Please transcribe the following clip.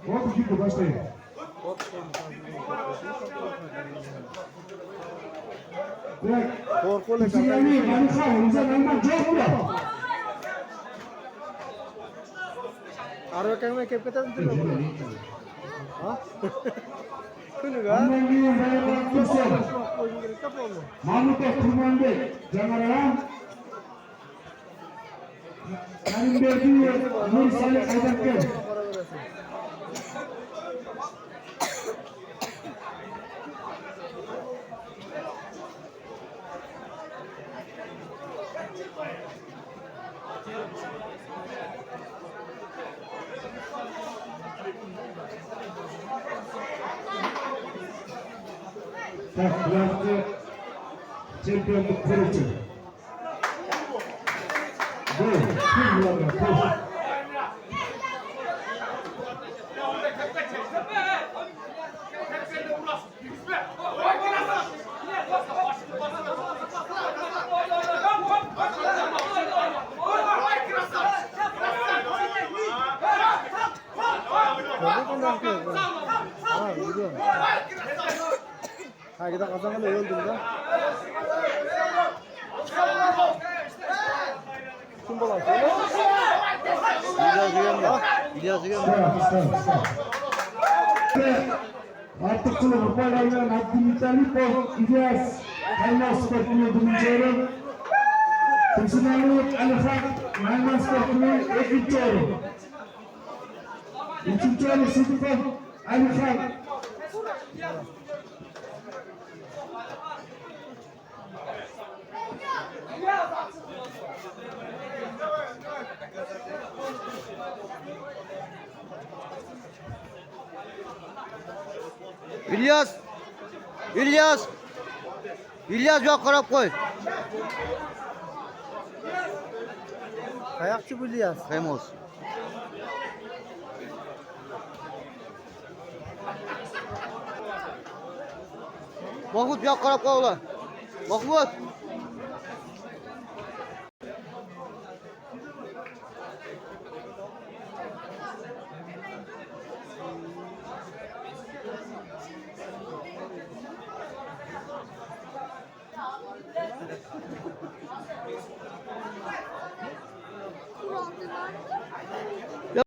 Oldu şimdi başlayın. Korku ne kadar? Arba kang may kep kita dulu. Hah? Kunu kan? Mahmut'a kurbandı. Canlara. Benim verdiğim Nur Salih Aydakkar. Taklatı şampiyonluk kuruluşu. Bu kullanma. Ha kita kazangan da öldüm da. Kim bolan? İlyas Güven. Artık kulübü paylaşan Abdülhamit Alipov, İlyas Kaynas Sport'unu buluncuyorum. Personellik Alifak Kaynas Sport'unu ekiyorum. Üçüncü Ali Sıdıkov Alifak. İlyas yok karab koy. Kayakçı bu İlyas. Remos. Mahmut yok karab koy ulan. Mahmut.